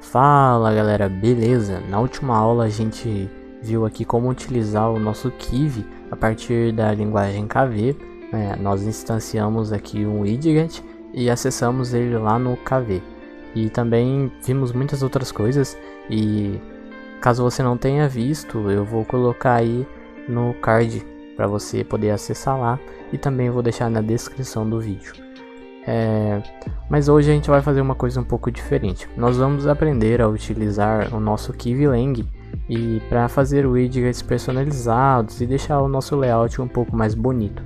Fala galera, beleza? Na última aula a gente viu aqui como utilizar o nosso Kivy a partir da linguagem KV. Nós instanciamos aqui um widget e acessamos ele lá no KV. E também vimos muitas outras coisas, e caso você não tenha visto, eu vou colocar aí no card para você poder acessar lá, e também vou deixar na descrição do vídeo. Mas hoje a gente vai fazer uma coisa um pouco diferente. Nós vamos aprender a utilizar o nosso KivyLang e para fazer widgets personalizados e deixar o nosso layout um pouco mais bonito.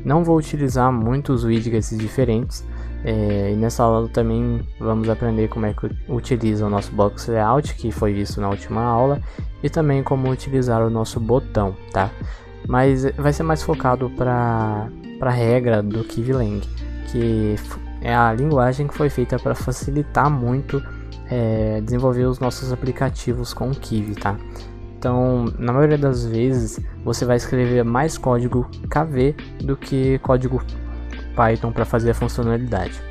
Não vou utilizar muitos widgets diferentes, e nessa aula também vamos aprender como é que utiliza o nosso box layout, que foi visto na última aula, e também como utilizar o nosso botão, tá? Mas vai ser mais focado para a regra do KivyLang, que é a linguagem que foi feita para facilitar muito desenvolver os nossos aplicativos com o Kivy, tá? Então, na maioria das vezes, você vai escrever mais código KV do que código Python para fazer a funcionalidade.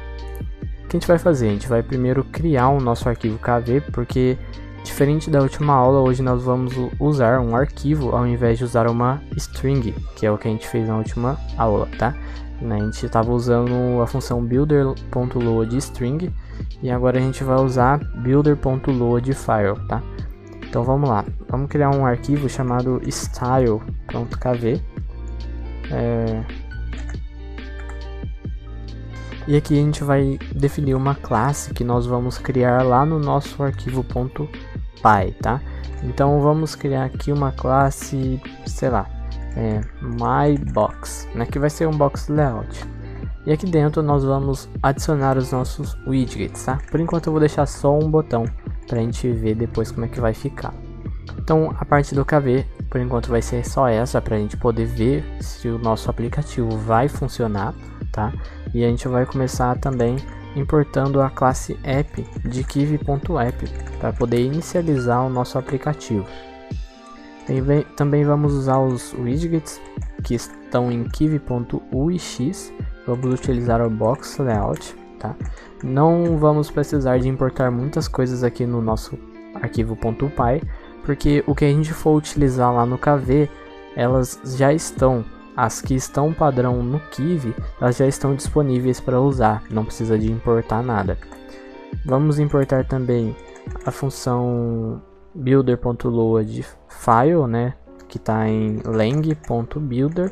O que a gente vai fazer? A gente vai primeiro criar o nosso arquivo KV, porque diferente da última aula, hoje nós vamos usar um arquivo ao invés de usar uma string, que é o que a gente fez na última aula, tá? A gente estava usando a função builder.loadString e agora a gente vai usar builder.loadFile, tá? Então vamos lá, vamos criar um arquivo chamado style.kv. E aqui a gente vai definir uma classe que nós vamos criar lá no nosso arquivo .py, tá? Então vamos criar aqui uma classe, sei lá, myBox, né, que vai ser um box layout. E aqui dentro nós vamos adicionar os nossos widgets, tá? Por enquanto eu vou deixar só um botão pra gente ver depois como é que vai ficar. Então a parte do KV por enquanto vai ser só essa, pra gente poder ver se o nosso aplicativo vai funcionar, tá? E a gente vai começar também importando a classe app de Kivy.app para poder inicializar o nosso aplicativo. Também vamos usar os widgets que estão em Kivy.ux. Vamos utilizar o box layout, tá? Não vamos precisar de importar muitas coisas aqui no nosso arquivo .py, porque o que a gente for utilizar lá no KV, elas já estão, as que estão padrão no Kivy, elas já estão disponíveis para usar, não precisa de importar nada. Vamos importar também a função builder.loadFile, né, que está em lang.builder,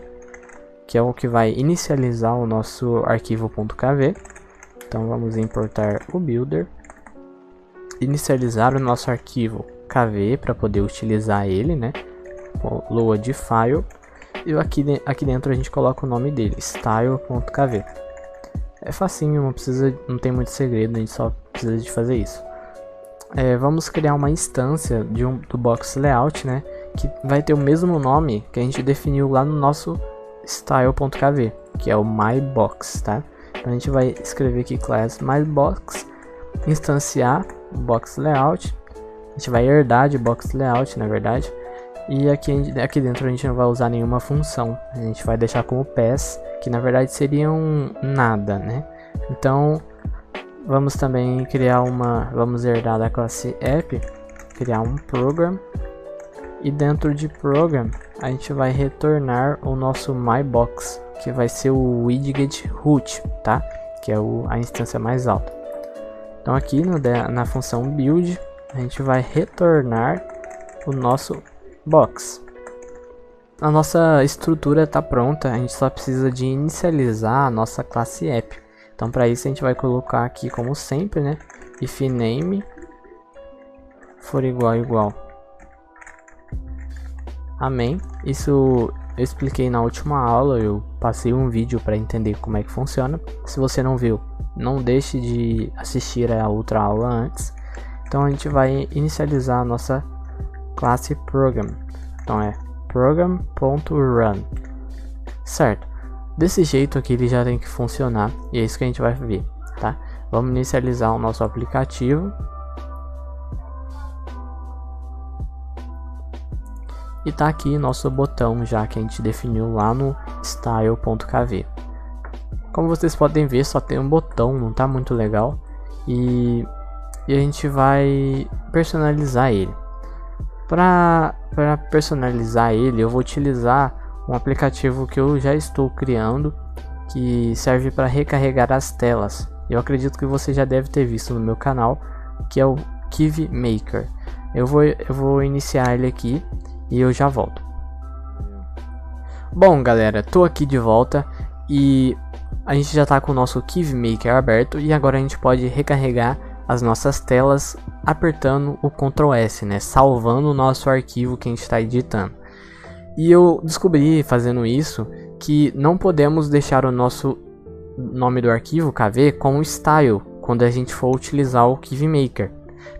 que é o que vai inicializar o nosso arquivo .kv. Então vamos importar o builder, inicializar o nosso arquivo KV para poder utilizar ele, né, loadFile, e aqui dentro a gente coloca o nome dele, style.kv. É facinho, não tem muito segredo, a gente só precisa de fazer isso. Vamos criar uma instância do box layout, né, que vai ter o mesmo nome que a gente definiu lá no nosso style.kv, que é o myBox, tá? Então a gente vai escrever aqui class myBox, instanciar o box layout, a gente vai herdar de box layout, na verdade, e aqui dentro a gente não vai usar nenhuma função, a gente vai deixar como pass, que na verdade seria um nada, né? Então vamos também vamos herdar da classe app, criar um program, e dentro de program a gente vai retornar o nosso myBox, que vai ser o widget root, tá? Que é a instância mais alta. Então aqui na função build a gente vai retornar o nosso box. A nossa estrutura está pronta, a gente só precisa de inicializar a nossa classe app. Então para isso a gente vai colocar aqui como sempre, né, if name for igual. Amém. Isso eu expliquei na última aula, eu passei um vídeo para entender como é que funciona. Se você não viu, não deixe de assistir a outra aula antes. Então a gente vai inicializar a nossa classe program. Então é program.run, certo? Desse jeito aqui ele já tem que funcionar, e é isso que a gente vai ver, tá? Vamos inicializar o nosso aplicativo. E tá aqui nosso botão já que a gente definiu lá no style.kv. Como vocês podem ver, só tem um botão, não tá muito legal. E a gente vai personalizar ele. Para personalizar ele, eu vou utilizar um aplicativo que eu já estou criando, que serve para recarregar as telas. Eu acredito que você já deve ter visto no meu canal, que é o Kiwi Maker. Eu vou iniciar ele aqui e eu já volto. Bom, galera, tô aqui de volta e a gente já tá com o nosso Kiwi Maker aberto e agora a gente pode recarregar as nossas telas apertando o Ctrl S, né, salvando o nosso arquivo que a gente está editando. E eu descobri fazendo isso que não podemos deixar o nosso nome do arquivo KV como style quando a gente for utilizar o Kiwi Maker,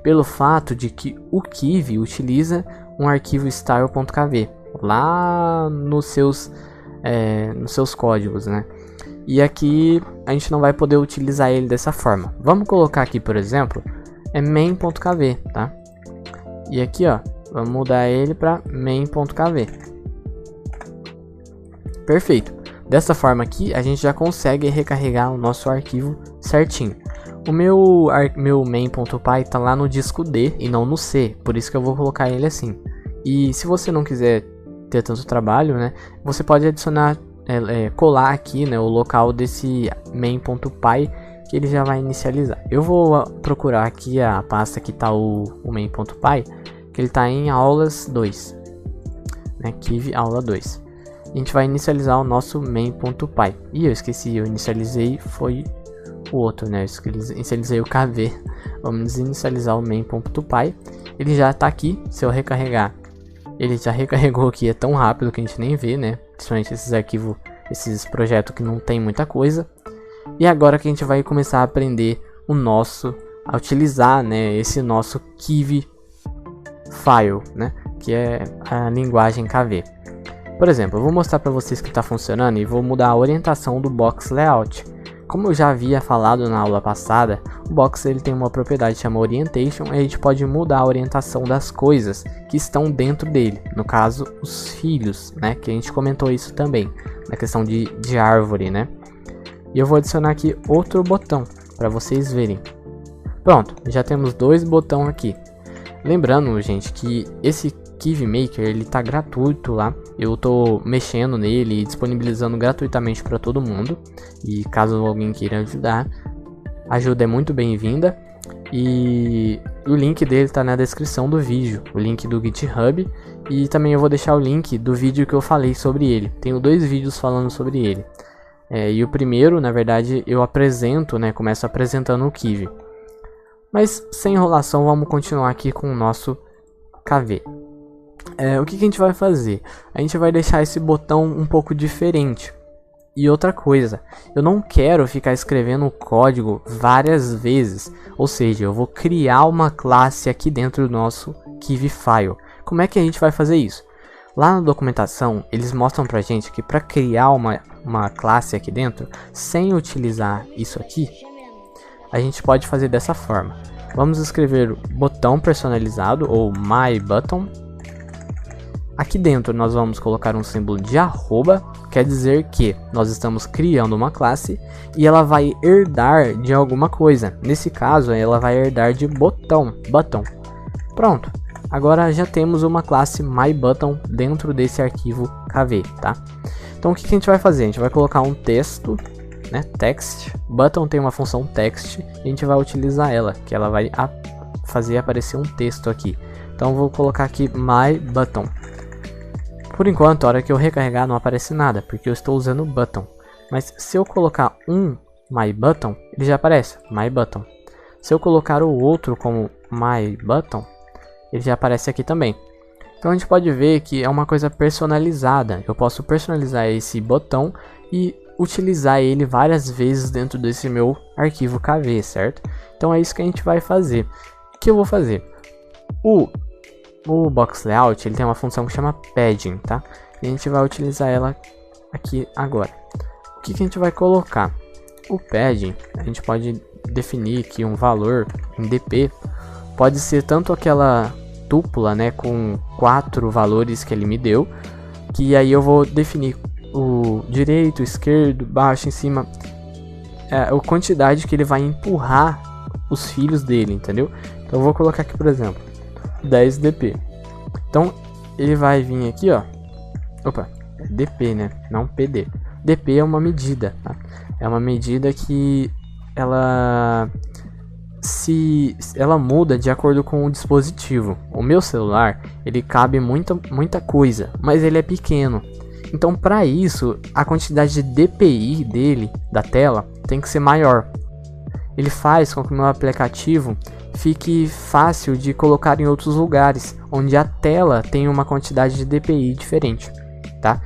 pelo fato de que o Kiwi utiliza um arquivo style.kv lá nos seus códigos, né? E aqui a gente não vai poder utilizar ele dessa forma. Vamos colocar aqui, por exemplo, main.kv, tá? E aqui, ó, vamos mudar ele para main.kv. Perfeito. Dessa forma aqui, a gente já consegue recarregar o nosso arquivo certinho. O meu main.py tá lá no disco D e não no C, por isso que eu vou colocar ele assim. E se você não quiser ter tanto trabalho, né, você pode adicionar, colar aqui, né, o local desse main.py, que ele já vai inicializar. Eu vou procurar aqui a pasta que tá o main.py, que ele tá em aulas 2, né, Kiwi aula 2. A gente vai inicializar o nosso main.py. E eu esqueci, eu inicializei foi o outro, né? Eu inicializei o KV. Vamos inicializar o main.py. Ele já tá aqui. Se eu recarregar, ele já recarregou aqui. É tão rápido que a gente nem vê, né? Principalmente esses arquivos, esses projetos que não tem muita coisa. E agora que a gente vai começar a aprender a utilizar, né, esse nosso Kiwi file, né, que é a linguagem KV. Por exemplo, eu vou mostrar para vocês que está funcionando e vou mudar a orientação do box layout. Como eu já havia falado na aula passada, o box ele tem uma propriedade chamada orientation e a gente pode mudar a orientação das coisas que estão dentro dele. No caso, os filhos, né, que a gente comentou isso também, na questão de árvore, né. E eu vou adicionar aqui outro botão para vocês verem. Pronto, já temos dois botões aqui. Lembrando, gente, que esse Kiwi Maker ele tá gratuito lá. Eu tô mexendo nele e disponibilizando gratuitamente para todo mundo. E caso alguém queira ajudar, a ajuda é muito bem-vinda. E o link dele tá na descrição do vídeo, o link do GitHub. E também eu vou deixar o link do vídeo que eu falei sobre ele. Tenho 2 vídeos falando sobre ele. E o primeiro, na verdade, eu apresento, né? Começo apresentando o Kiwi. Mas sem enrolação, vamos continuar aqui com o nosso KV. O que a gente vai fazer? A gente vai deixar esse botão um pouco diferente. E outra coisa, eu não quero ficar escrevendo o código várias vezes. Ou seja, eu vou criar uma classe aqui dentro do nosso Kiwi file. Como é que a gente vai fazer isso? Lá na documentação, eles mostram pra gente que para criar uma classe aqui dentro, sem utilizar isso aqui, a gente pode fazer dessa forma. Vamos escrever botão personalizado ou myButton. Aqui dentro nós vamos colocar um símbolo de arroba, quer dizer que nós estamos criando uma classe e ela vai herdar de alguma coisa. Nesse caso, ela vai herdar de botão. Pronto. Agora já temos uma classe myButton dentro desse arquivo KV, tá? Então o que a gente vai fazer? A gente vai colocar um texto, né? Text. Button tem uma função text e a gente vai utilizar ela, que ela vai fazer aparecer um texto aqui. Então vou colocar aqui myButton. Por enquanto, a hora que eu recarregar não aparece nada, porque eu estou usando o button. Mas se eu colocar um myButton, ele já aparece myButton. Se eu colocar o outro como myButton, ele já aparece aqui também. Então a gente pode ver que é uma coisa personalizada. Eu posso personalizar esse botão e utilizar ele várias vezes dentro desse meu arquivo KV, certo? Então é isso que a gente vai fazer. O que eu vou fazer? O box layout ele tem uma função que chama padding, tá? E a gente vai utilizar ela aqui agora. O que a gente vai colocar? O padding, a gente pode definir aqui um valor em dp. Pode ser tanto tupla, né, com 4 valores que ele me deu, que aí eu vou definir o direito, esquerdo, baixo, em cima, a quantidade que ele vai empurrar os filhos dele, entendeu? Então eu vou colocar aqui, por exemplo, 10 dp. Então ele vai vir aqui, ó, opa, dp, né, não pd. dp é uma medida, tá? É uma medida que ela muda de acordo com o dispositivo. O meu celular, ele cabe muita coisa, mas ele é pequeno. Então, para isso, a quantidade de DPI dele, da tela, tem que ser maior. Ele faz com que o meu aplicativo fique fácil de colocar em outros lugares, onde a tela tem uma quantidade de DPI diferente, tá?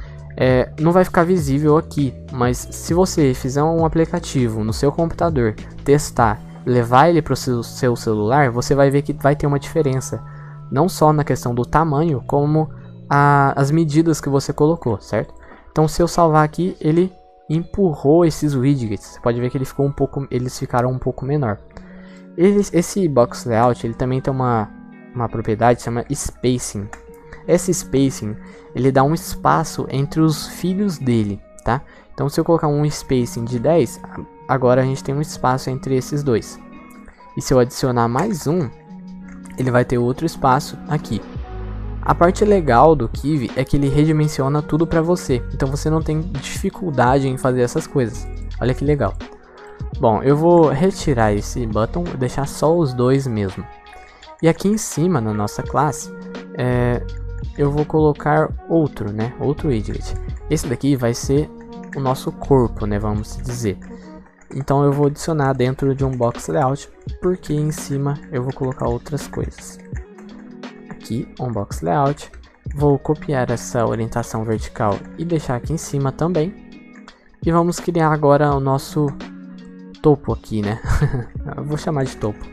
Não vai ficar visível aqui, mas se você fizer um aplicativo no seu computador, testar, levar ele para o seu celular, você vai ver que vai ter uma diferença, não só na questão do tamanho, como as medidas que você colocou, certo? Então, se eu salvar aqui, ele empurrou esses widgets. Você pode ver que eles ficaram um pouco menor. Esse box layout, ele também tem uma propriedade que se chama spacing. Esse spacing, ele dá um espaço entre os filhos dele, tá? Então, se eu colocar um spacing de 10, agora a gente tem um espaço entre esses dois. E se eu adicionar mais um, ele vai ter outro espaço aqui. A parte legal do Kivy é que ele redimensiona tudo para você, então você não tem dificuldade em fazer essas coisas. Olha que legal. Bom, eu vou retirar esse button e deixar só os dois mesmo. E aqui em cima, na nossa classe, eu vou colocar outro widget. Esse daqui vai ser o nosso corpo, né, vamos dizer. Então eu vou adicionar dentro de um box layout, porque em cima eu vou colocar outras coisas. Aqui, um box layout, vou copiar essa orientação vertical e deixar aqui em cima também, e vamos criar agora o nosso topo aqui, né? Eu vou chamar de topo.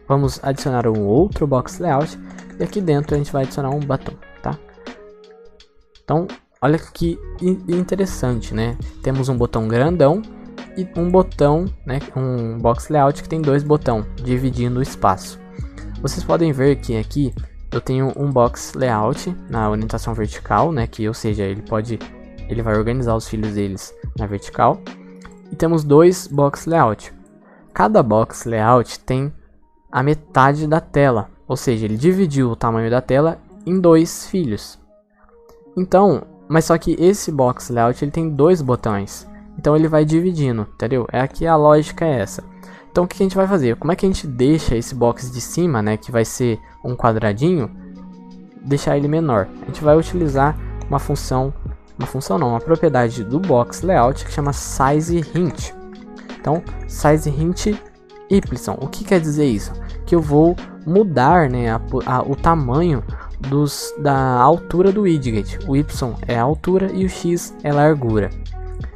Vamos adicionar um outro box layout, e aqui dentro a gente vai adicionar um botão, tá? Então, olha que interessante, né? Temos um botão grandão e um botão, né? Um box layout que tem dois botões, dividindo o espaço. Vocês podem ver que aqui eu tenho um box layout na orientação vertical, né, ou seja, ele vai organizar os filhos deles na vertical. E temos dois box layout. Cada box layout tem a metade da tela, ou seja, ele dividiu o tamanho da tela em dois filhos. Então, mas só que esse box layout ele tem dois botões, então ele vai dividindo, entendeu? Aqui a lógica é essa. Então o que a gente vai fazer? Como é que a gente deixa esse box de cima, né, que vai ser um quadradinho, deixar ele menor? A gente vai utilizar uma propriedade do box layout que chama size hint. Então, size hint y. O que quer dizer isso? Que eu vou mudar, né, o tamanho da altura do widget. O y é a altura e o x é a largura.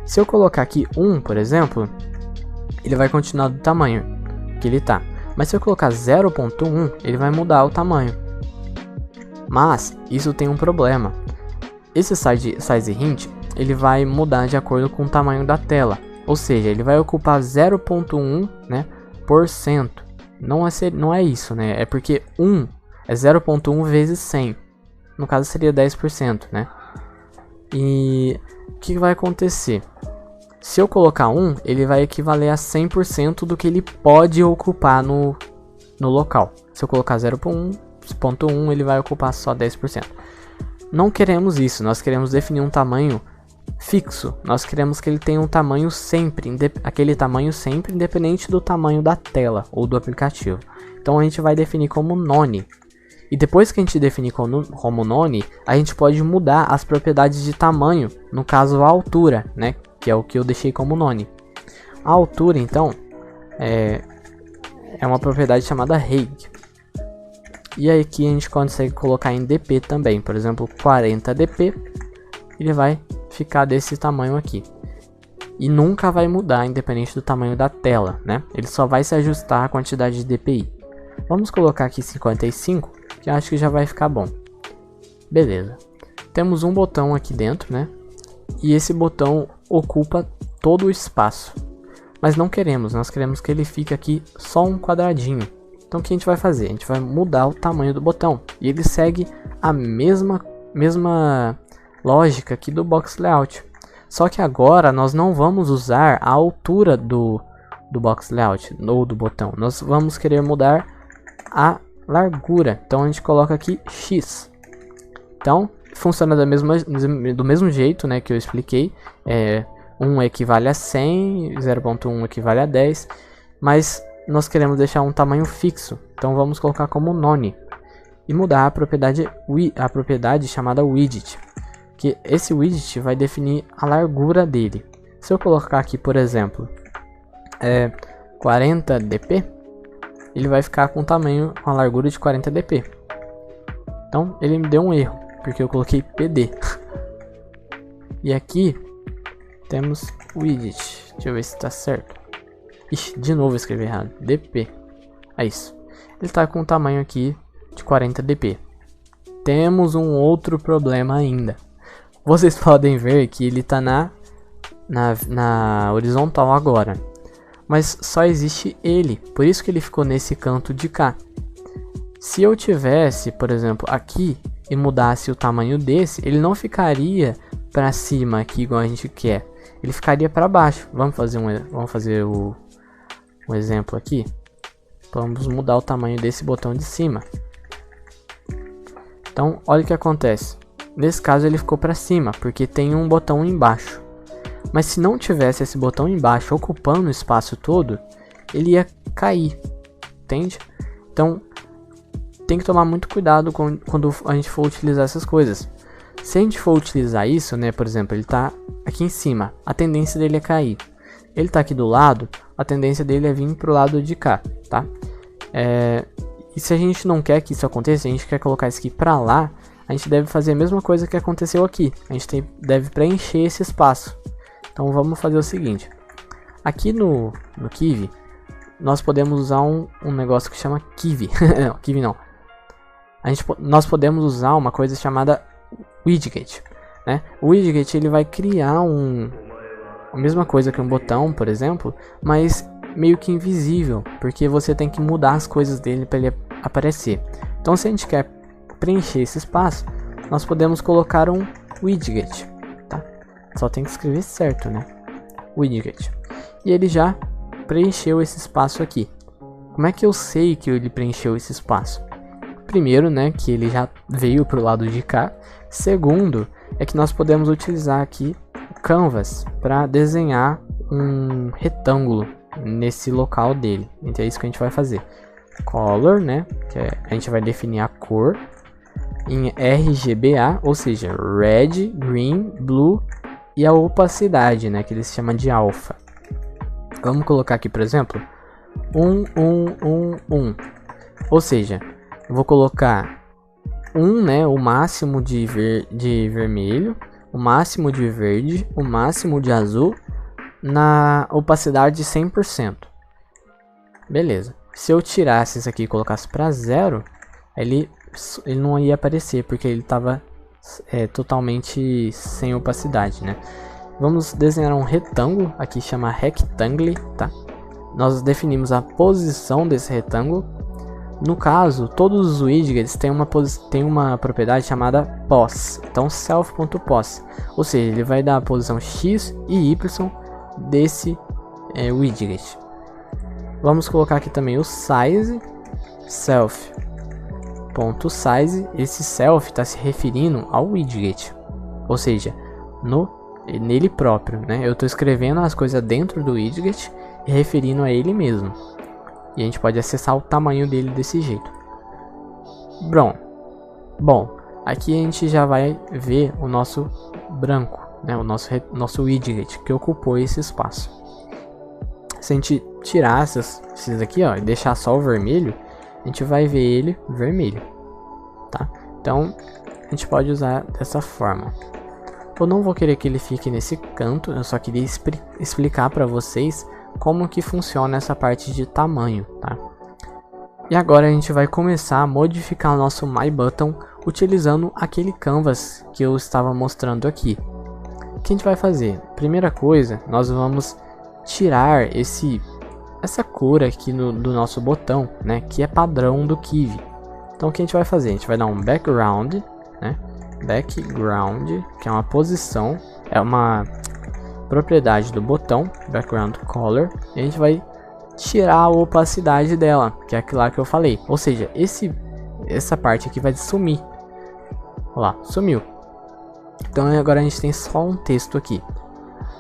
Se eu colocar aqui 1, por exemplo, ele vai continuar do tamanho que ele tá. Mas se eu colocar 0.1, ele vai mudar o tamanho. Mas isso tem um problema. Esse size hint, ele vai mudar de acordo com o tamanho da tela. Ou seja, ele vai ocupar 0.1, né, %. Não é isso, né? É porque 1 é 0.1 vezes 100. No caso seria 10%, né? E o que vai acontecer? Se eu colocar 1, ele vai equivaler a 100% do que ele pode ocupar no local. Se eu colocar 0.1, ele vai ocupar só 10%. Não queremos isso, nós queremos definir um tamanho fixo. Nós queremos que ele tenha um tamanho sempre, aquele tamanho sempre, independente do tamanho da tela ou do aplicativo. Então a gente vai definir como none. E depois que a gente definir como none, a gente pode mudar as propriedades de tamanho, no caso a altura, né? Que é o que eu deixei como none. A altura, então, é uma propriedade chamada height. E aí aqui a gente consegue colocar em dp também. Por exemplo, 40 dp, ele vai ficar desse tamanho aqui. E nunca vai mudar, independente do tamanho da tela, né? Ele só vai se ajustar à quantidade de dpi. Vamos colocar aqui 55, que eu acho que já vai ficar bom. Beleza. Temos um botão aqui dentro, né? E esse botão ocupa todo o espaço. Mas não queremos, nós queremos que ele fique aqui só um quadradinho. Então o que a gente vai fazer? A gente vai mudar o tamanho do botão. E ele segue a mesma lógica aqui do Box Layout. Só que agora nós não vamos usar a altura do Box Layout ou do botão. Nós vamos querer mudar a largura. Então a gente coloca aqui X. Então funciona do mesmo jeito, né, que eu expliquei. 1 equivale a 100, 0.1 equivale a 10. Mas nós queremos deixar um tamanho fixo. Então vamos colocar como none. E mudar a propriedade chamada widget. Que esse widget vai definir a largura dele. Se eu colocar aqui, por exemplo, 40 dp, ele vai ficar com a largura de 40 dp. Então ele me deu um erro, porque eu coloquei pd. E aqui temos widget. Deixa eu ver se está certo. Ixi, de novo eu escrevi errado. dp. É isso. Ele está com o tamanho aqui de 40 dp. Temos um outro problema ainda. Vocês podem ver que ele está na horizontal agora. Mas só existe ele. Por isso que ele ficou nesse canto de cá. Se eu tivesse, por exemplo, aqui e mudasse o tamanho desse, ele não ficaria para cima aqui igual a gente quer. Ele ficaria para baixo. Vamos fazer um exemplo aqui. Vamos mudar o tamanho desse botão de cima. Então, olha o que acontece. Nesse caso ele ficou para cima, porque tem um botão embaixo. Mas se não tivesse esse botão embaixo ocupando o espaço todo, ele ia cair, entende? Então, tem que tomar muito cuidado quando a gente for utilizar essas coisas. Se a gente for utilizar isso, né, por exemplo, ele está aqui em cima, a tendência dele é cair. Ele está aqui do lado, a tendência dele é vir para o lado de cá, tá? E se a gente não quer que isso aconteça, a gente quer colocar isso aqui para lá, a gente deve fazer a mesma coisa que aconteceu aqui. A gente deve preencher esse espaço. Então vamos fazer o seguinte. Aqui no Kiwi, nós podemos usar um negócio que chama Kiwi. Não, Kiwi não. Nós podemos usar uma coisa chamada widget, né? O widget ele vai criar a mesma coisa que um botão, por exemplo, mas meio que invisível, porque você tem que mudar as coisas dele para ele aparecer. Então se a gente quer preencher esse espaço, nós podemos colocar um widget, tá? Só tem que escrever certo, né? Widget. E ele já preencheu esse espaço aqui. Como é que eu sei que ele preencheu esse espaço? Primeiro, né, que ele já veio para o lado de cá. Segundo, é que nós podemos utilizar aqui o Canvas para desenhar um retângulo nesse local dele. Então é isso que a gente vai fazer. Color, né, que a gente vai definir a cor em RGBA, ou seja, Red, Green, Blue e a opacidade, né, que eles chamam de alpha. Vamos colocar aqui, por exemplo, 1. Ou seja, eu vou colocar 1, né, o máximo de vermelho, o máximo de verde, o máximo de azul na opacidade de 100%. Beleza. Se eu tirasse isso aqui e colocasse para 0, ele não ia aparecer, porque ele estava totalmente sem opacidade, né? Vamos desenhar um retângulo, aqui chama Rectangle, tá? Nós definimos a posição desse retângulo. No caso, todos os widgets têm uma propriedade chamada pos, então self.pos, ou seja, ele vai dar a posição x e y desse widget. Vamos colocar aqui também o size, self.size. Esse self está se referindo ao widget, ou seja, nele próprio, né? Eu estou escrevendo as coisas dentro do widget e referindo a ele mesmo. E a gente pode acessar o tamanho dele desse jeito. Bom, aqui a gente já vai ver o nosso branco, né? O nosso widget que ocupou esse espaço. Se a gente tirar esses aqui, ó, e deixar só o vermelho, a gente vai ver ele vermelho, tá? Então a gente pode usar dessa forma. Eu não vou querer que ele fique nesse canto, eu só queria explicar para vocês como que funciona essa parte de tamanho, tá? E agora a gente vai começar a modificar o nosso My Button utilizando aquele canvas que eu estava mostrando aqui. O que a gente vai fazer? Primeira coisa, nós vamos tirar essa cor aqui do nosso botão, né, que é padrão do Kiwi. Então o que a gente vai fazer? A gente vai dar um background, né, background, que é uma posição, é uma propriedade do botão, background color, e a gente vai tirar a opacidade dela, que é aquilo lá que eu falei. Ou seja, essa parte aqui vai sumir. Olha lá, sumiu. Então agora a gente tem só um texto aqui.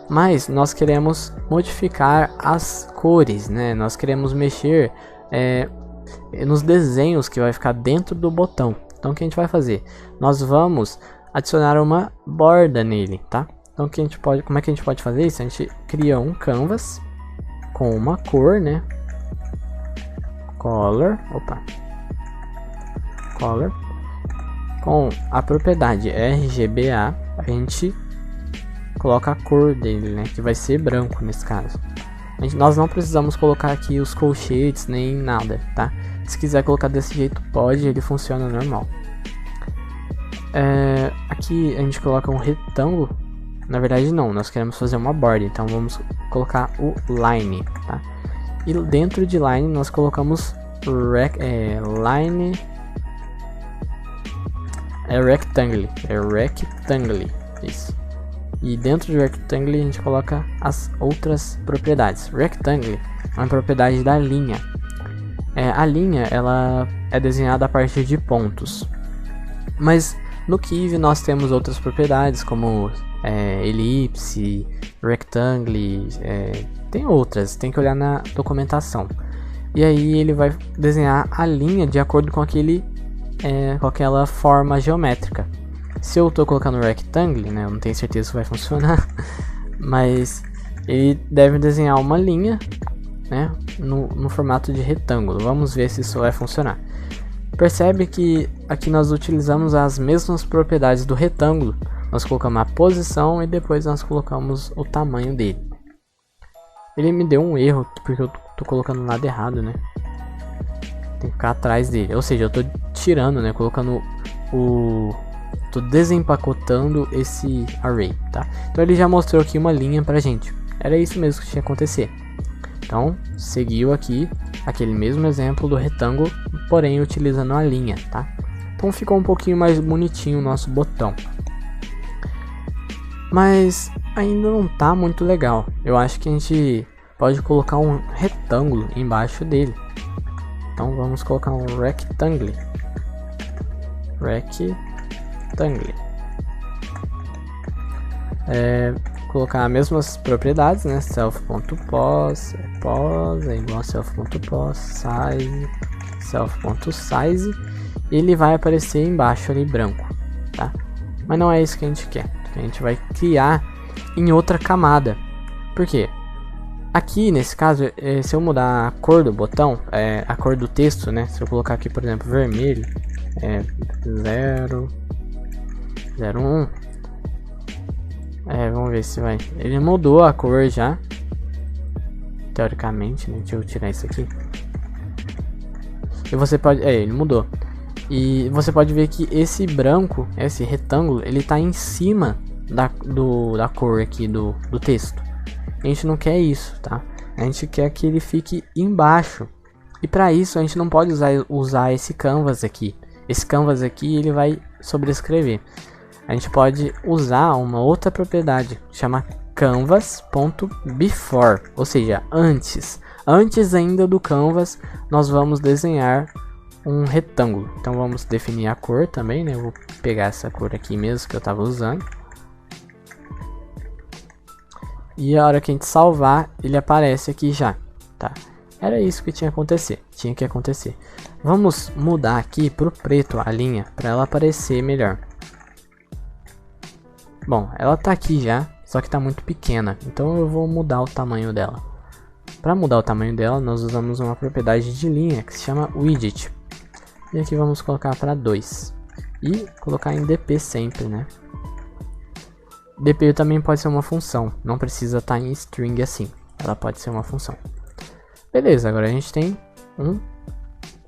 Mas nós queremos modificar as cores, né? Nós queremos mexer nos desenhos que vai ficar dentro do botão. Então o que a gente vai fazer? Nós vamos adicionar uma borda nele, tá? Então como é que a gente pode fazer isso? A gente cria um canvas com uma cor, né? Color, com a propriedade RGBA, a gente coloca a cor dele, né? Que vai ser branco nesse caso. Nós não precisamos colocar aqui os colchetes nem nada, tá? Se quiser colocar desse jeito pode, ele funciona normal. Aqui a gente coloca um retângulo. Na verdade não, nós queremos fazer uma borda, então vamos colocar o line, tá? E dentro de line nós colocamos line rectangle, isso. E dentro do rectangle a gente coloca as outras propriedades. Rectangle é uma propriedade da linha. A linha ela é desenhada a partir de pontos. Mas no Kiwi nós temos outras propriedades como elipse, rectangle, tem outras, tem que olhar na documentação. E aí ele vai desenhar a linha de acordo com com aquela forma geométrica. Se eu estou colocando rectangle, né, eu não tenho certeza se vai funcionar, mas ele deve desenhar uma linha, né, no formato de retângulo. Vamos ver se isso vai funcionar. Percebe que aqui nós utilizamos as mesmas propriedades do retângulo. Nós colocamos a posição e depois nós colocamos o tamanho dele. Ele me deu um erro porque eu tô colocando no lado errado, né? Tem que ficar atrás dele. Ou seja, eu tô tirando, né? Colocando tô desempacotando esse array, tá? Então ele já mostrou aqui uma linha pra gente. Era isso mesmo que tinha que acontecer. Então, seguiu aqui aquele mesmo exemplo do retângulo, porém utilizando a linha, tá? Então ficou um pouquinho mais bonitinho o nosso botão. Mas ainda não tá muito legal. Eu acho que a gente pode colocar um retângulo embaixo dele. Então vamos colocar um rectangle. Colocar as mesmas propriedades, né? Self.pos, é igual a self.pos, size, self.size. E ele vai aparecer embaixo ali branco, tá? Mas não é isso que a gente quer. A gente vai criar em outra camada. Por quê? Aqui nesse caso, se eu mudar a cor do botão, a cor do texto, né? Se eu colocar aqui, por exemplo, vermelho, 001. Vamos ver se vai. Ele mudou a cor já. Teoricamente, né? Deixa eu tirar isso aqui. E você pode. Ele mudou. E você pode ver que esse branco, esse retângulo, ele tá em cima da cor aqui do texto. A gente não quer isso, tá? A gente quer que ele fique embaixo. E para isso a gente não pode usar esse canvas aqui. Esse canvas aqui ele vai sobrescrever. A gente pode usar uma outra propriedade, chama canvas.before, ou seja, antes ainda do canvas, nós vamos desenhar um retângulo. Então vamos definir a cor também, né? Eu vou pegar essa cor aqui mesmo que eu estava usando. E a hora que a gente salvar, ele aparece aqui já, tá? Era isso que tinha que acontecer. Vamos mudar aqui pro preto a linha, para ela aparecer melhor. Bom, ela tá aqui já, só que tá muito pequena, então eu vou mudar o tamanho dela. Para mudar o tamanho dela, nós usamos uma propriedade de linha que se chama widget. E aqui vamos colocar para 2. E colocar em DP sempre, né? DP também pode ser uma função, não precisa estar em string assim. Ela pode ser uma função. Beleza, agora a gente tem um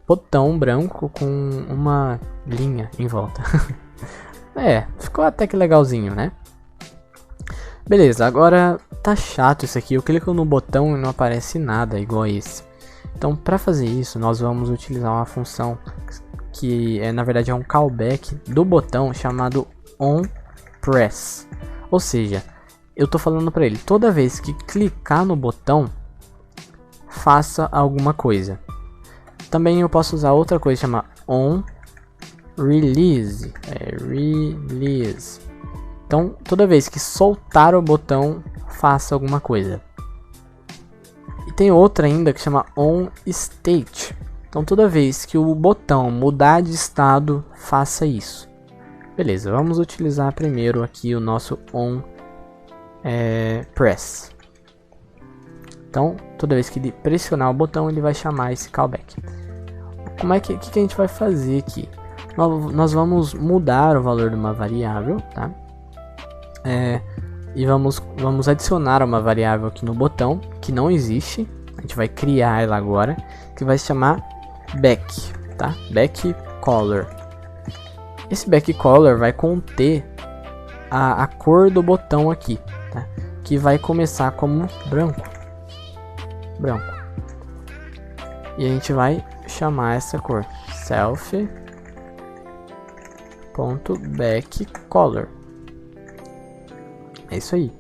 botão branco com uma linha em volta. Ficou até que legalzinho, né? Beleza, agora tá chato isso aqui, eu clico no botão e não aparece nada igual a esse. Então, para fazer isso, nós vamos utilizar uma função que na verdade é um callback do botão chamado onPress. Ou seja, eu tô falando para ele, toda vez que clicar no botão, faça alguma coisa. Também eu posso usar outra coisa, chama onRelease. Release. Então, toda vez que soltar o botão, faça alguma coisa. E tem outra ainda que chama onState. Então, toda vez que o botão mudar de estado, faça isso. Beleza, vamos utilizar primeiro aqui o nosso onPress. Então, toda vez que ele pressionar o botão, ele vai chamar esse callback. Como é que a gente vai fazer aqui? Nós vamos mudar o valor de uma variável, tá? E vamos adicionar uma variável aqui no botão, que não existe. A gente vai criar ela agora, que vai se chamar back, tá? BackColor. Esse backColor vai conter a cor do botão aqui, tá? Que vai começar como branco. E a gente vai chamar essa cor self.backColor. É isso aí.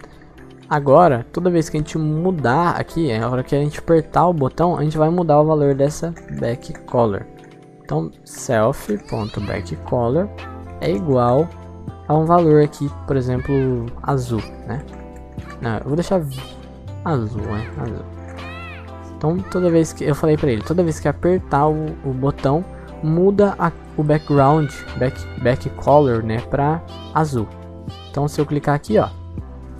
Agora, toda vez que a gente mudar aqui, a hora que a gente apertar o botão, a gente vai mudar o valor dessa backColor. Então, self.backColor é igual a um valor aqui, por exemplo, azul, né? Não, eu vou deixar azul, né? Azul. Então, toda vez que eu falei para ele, toda vez que apertar o botão, muda o background, backcolor, né, para azul. Então, se eu clicar aqui, ó,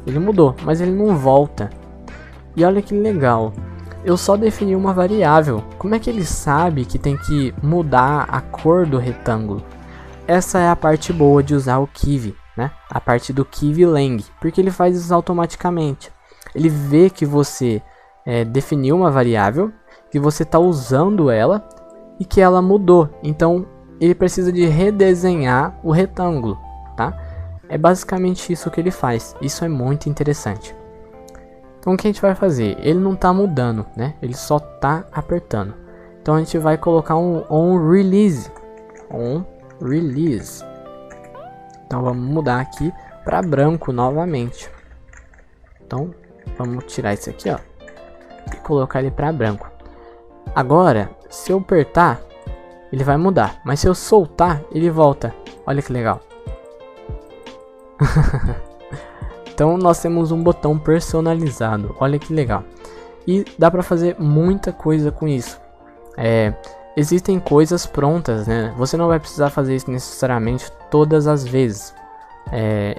ele mudou, mas ele não volta. E olha que legal, eu só defini uma variável. Como é que ele sabe que tem que mudar a cor do retângulo? Essa é a parte boa de usar o Kivy, né? A parte do KivyLang, porque ele faz isso automaticamente. Ele vê que você definiu uma variável, que você está usando ela e que ela mudou. Então ele precisa de redesenhar o retângulo, tá? É basicamente isso que ele faz. Isso é muito interessante. Então o que a gente vai fazer? Ele não está mudando, né? Ele só está apertando. Então a gente vai colocar um onRelease. onRelease. Então vamos mudar aqui para branco novamente. Então vamos tirar isso aqui, ó, e colocar ele para branco. Agora, se eu apertar, ele vai mudar. Mas se eu soltar, ele volta. Olha que legal. Então nós temos um botão personalizado. Olha que legal. E dá para fazer muita coisa com isso. Existem coisas prontas, né? Você não vai precisar fazer isso necessariamente todas as vezes.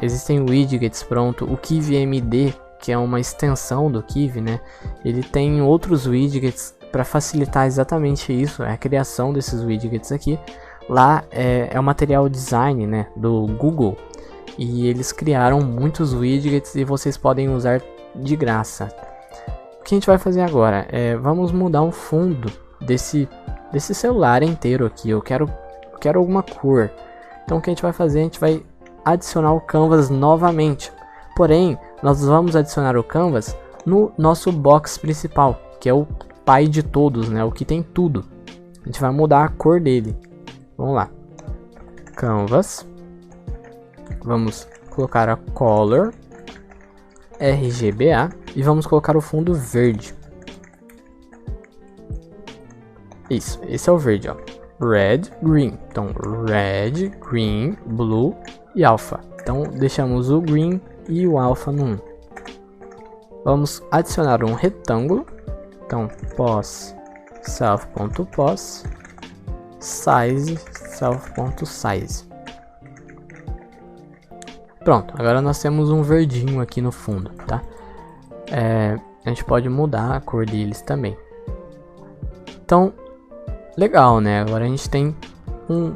Existem widgets prontos. O KivyMD, que é uma extensão do Kivy, né? Ele tem outros widgets para facilitar exatamente isso, a criação desses widgets aqui. Lá é o material design, né, do Google. E eles criaram muitos widgets e vocês podem usar de graça. O que a gente vai fazer agora? Vamos mudar um fundo desse celular inteiro aqui. Eu quero alguma cor. Então o que a gente vai fazer? A gente vai adicionar o canvas novamente. Porém, nós vamos adicionar o canvas no nosso box principal, que é o pai de todos, né? O que tem tudo. A gente vai mudar a cor dele. Vamos lá. Canvas. Vamos colocar a color RGBA e vamos colocar o fundo verde. Isso, esse é o verde, ó. Red, green. Então, red, green, blue e alpha. Então, deixamos o green e o alpha no 1. Vamos adicionar um retângulo. Então, pos self.pos size self.size. Pronto, agora nós temos um verdinho aqui no fundo, tá? A gente pode mudar a cor deles também. Então, legal, né? Agora a gente tem um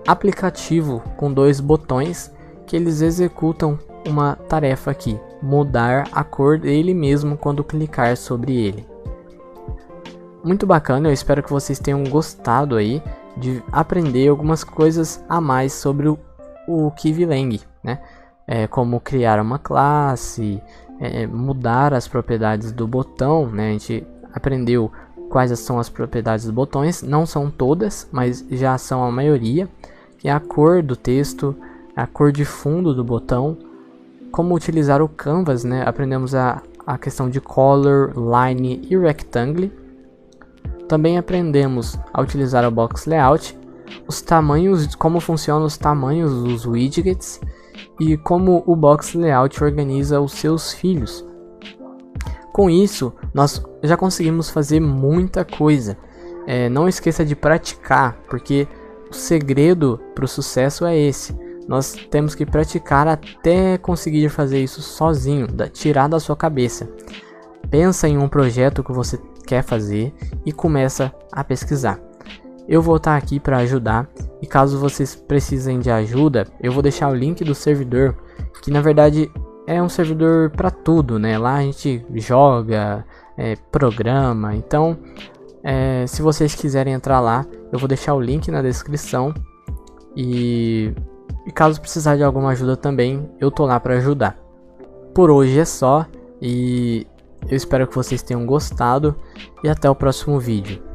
aplicativo com 2 botões que eles executam uma tarefa aqui, mudar a cor dele mesmo quando clicar sobre ele. Muito bacana, eu espero que vocês tenham gostado aí de aprender algumas coisas a mais sobre o KivyLang, né? Como criar uma classe, mudar as propriedades do botão, né? A gente aprendeu quais são as propriedades dos botões, não são todas, mas já são a maioria, que é a cor do texto, a cor de fundo do botão, como utilizar o canvas, né? Aprendemos a questão de color, line e rectangle. Também aprendemos a utilizar o box layout, os tamanhos, como funcionam os tamanhos dos widgets e como o box layout organiza os seus filhos. Com isso, nós já conseguimos fazer muita coisa. Não esqueça de praticar, porque o segredo para o sucesso é esse. Nós temos que praticar até conseguir fazer isso sozinho, tirar da sua cabeça. Pensa em um projeto que você quer fazer e começa a pesquisar. Eu vou estar aqui para ajudar, e caso vocês precisem de ajuda, eu vou deixar o link do servidor, que na verdade é um servidor para tudo, né? Lá a gente joga, programa, então se vocês quiserem entrar lá, eu vou deixar o link na descrição, e caso precisar de alguma ajuda também, eu tô lá para ajudar. Por hoje é só, e eu espero que vocês tenham gostado, e até o próximo vídeo.